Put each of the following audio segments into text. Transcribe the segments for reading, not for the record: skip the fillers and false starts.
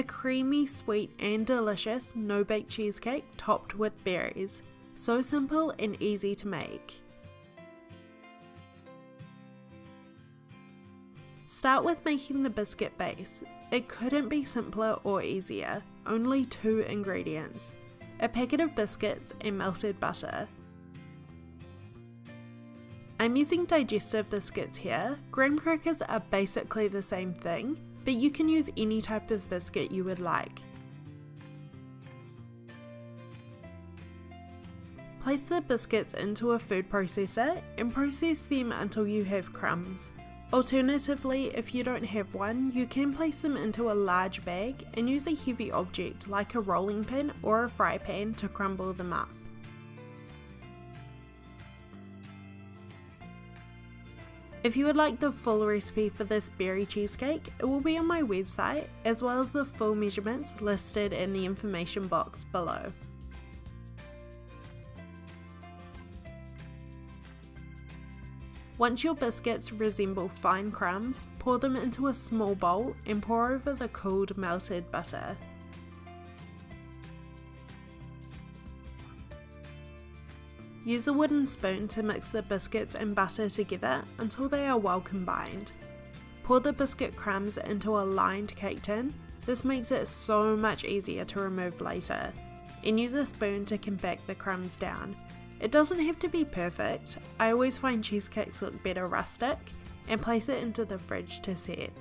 A creamy, sweet and delicious no-bake cheesecake topped with berries. So simple and easy to make. Start with making the biscuit base. It couldn't be simpler or easier. Only 2 ingredients. A packet of biscuits and melted butter. I'm using digestive biscuits here. Graham crackers are basically the same thing, but you can use any type of biscuit you would like. Place the biscuits into a food processor and process them until you have crumbs. Alternatively, if you don't have one, you can place them into a large bag and use a heavy object like a rolling pin or a fry pan to crumble them up. If you would like the full recipe for this berry cheesecake, it will be on my website, as well as the full measurements listed in the information box below. Once your biscuits resemble fine crumbs, pour them into a small bowl and pour over the cooled melted butter. Use a wooden spoon to mix the biscuits and butter together until they are well combined. Pour the biscuit crumbs into a lined cake tin. This makes it so much easier to remove later. And use a spoon to compact the crumbs down. It doesn't have to be perfect. I always find cheesecakes look better rustic, and place it into the fridge to set.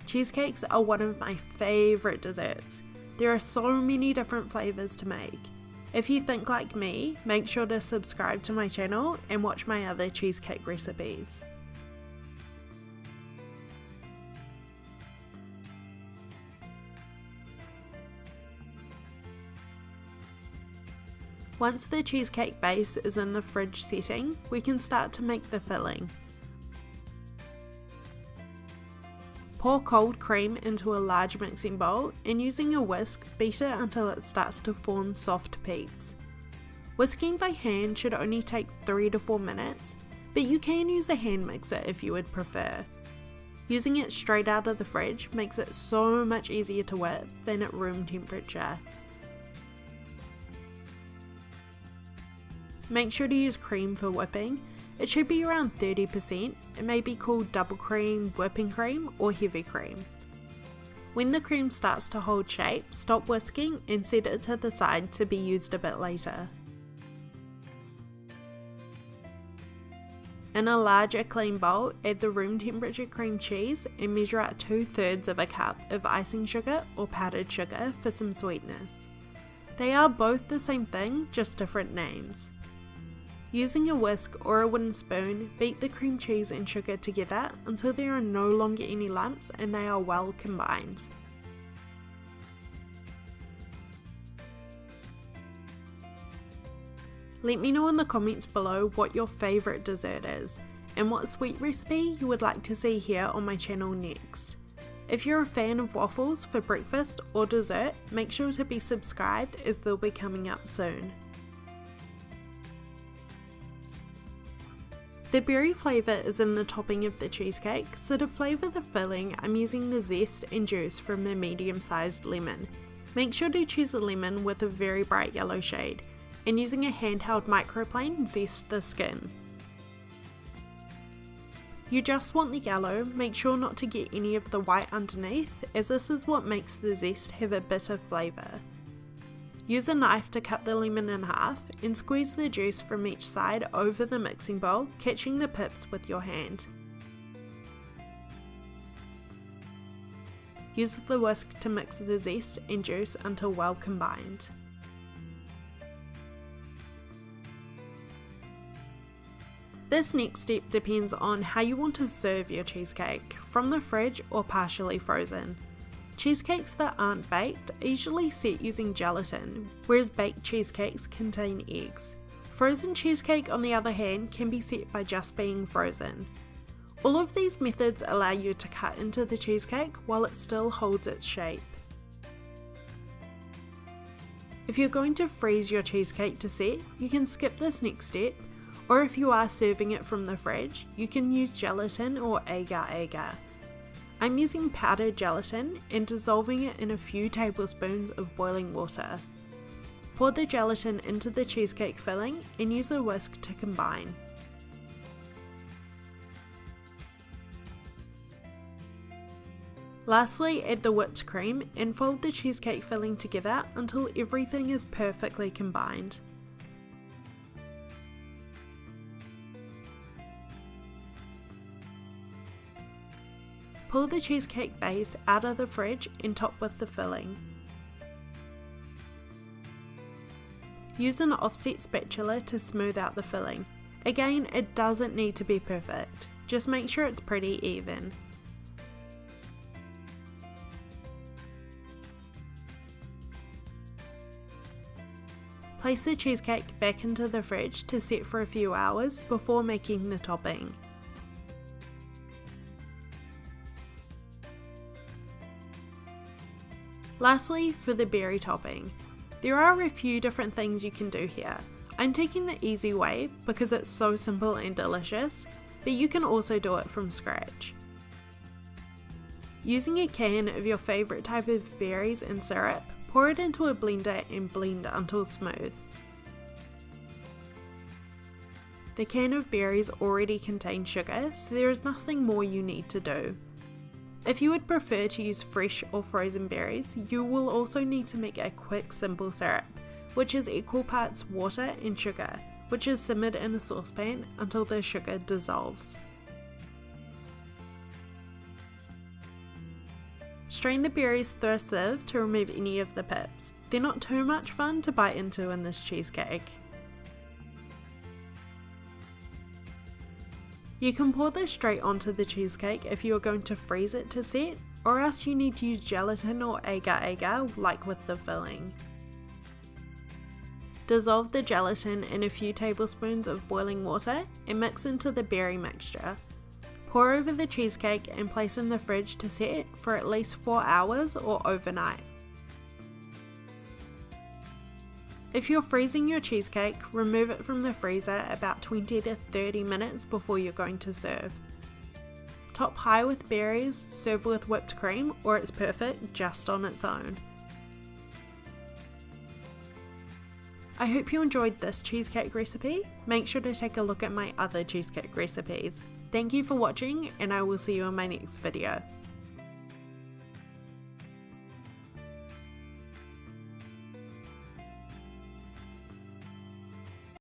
Cheesecakes are one of my favourite desserts. There are so many different flavours to make. If you think like me, make sure to subscribe to my channel and watch my other cheesecake recipes. Once the cheesecake base is in the fridge setting, we can start to make the filling. Pour cold cream into a large mixing bowl and using a whisk, beat it until it starts to form soft peaks. Whisking by hand should only take 3 to 4 minutes, but you can use a hand mixer if you would prefer. Using it straight out of the fridge makes it so much easier to whip than at room temperature. Make sure to use cream for whipping. It should be around 30%. It may be called double cream, whipping cream, or heavy cream. When the cream starts to hold shape, stop whisking and set it to the side to be used a bit later. In a larger clean bowl, add the room temperature cream cheese and measure out 2/3 of a cup of icing sugar or powdered sugar for some sweetness. They are both the same thing, just different names. Using a whisk or a wooden spoon, beat the cream cheese and sugar together until there are no longer any lumps and they are well combined. Let me know in the comments below what your favourite dessert is and what sweet recipe you would like to see here on my channel next. If you're a fan of waffles for breakfast or dessert, make sure to be subscribed as they'll be coming up soon. The berry flavour is in the topping of the cheesecake, so to flavour the filling I'm using the zest and juice from a medium sized lemon. Make sure to choose a lemon with a very bright yellow shade, and using a handheld microplane zest the skin. You just want the yellow, make sure not to get any of the white underneath, as this is what makes the zest have a bitter flavour. Use a knife to cut the lemon in half and squeeze the juice from each side over the mixing bowl, catching the pips with your hand. Use the whisk to mix the zest and juice until well combined. This next step depends on how you want to serve your cheesecake, from the fridge or partially frozen. Cheesecakes that aren't baked are usually set using gelatin, whereas baked cheesecakes contain eggs. Frozen cheesecake, on the other hand, can be set by just being frozen. All of these methods allow you to cut into the cheesecake while it still holds its shape. If you're going to freeze your cheesecake to set, you can skip this next step, or if you are serving it from the fridge, you can use gelatin or agar-agar. I'm using powdered gelatin and dissolving it in a few tablespoons of boiling water. Pour the gelatin into the cheesecake filling and use a whisk to combine. Lastly, add the whipped cream and fold the cheesecake filling together until everything is perfectly combined. Pull the cheesecake base out of the fridge and top with the filling. Use an offset spatula to smooth out the filling. Again, it doesn't need to be perfect, just make sure it's pretty even. Place the cheesecake back into the fridge to set for a few hours before making the topping. Lastly, for the berry topping. There are a few different things you can do here. I'm taking the easy way because it's so simple and delicious, but you can also do it from scratch. Using a can of your favourite type of berries and syrup, pour it into a blender and blend until smooth. The can of berries already contains sugar, so there is nothing more you need to do. If you would prefer to use fresh or frozen berries, you will also need to make a quick simple syrup, which is equal parts water and sugar, which is simmered in a saucepan until the sugar dissolves. Strain the berries through a sieve to remove any of the pips. They're not too much fun to bite into in this cheesecake. You can pour this straight onto the cheesecake if you are going to freeze it to set, or else you need to use gelatin or agar-agar like with the filling. Dissolve the gelatin in a few tablespoons of boiling water and mix into the berry mixture. Pour over the cheesecake and place in the fridge to set for at least 4 hours or overnight. If you're freezing your cheesecake, remove it from the freezer about 20 to 30 minutes before you're going to serve. Top high with berries, serve with whipped cream, or it's perfect just on its own. I hope you enjoyed this cheesecake recipe. Make sure to take a look at my other cheesecake recipes. Thank you for watching, and I will see you in my next video.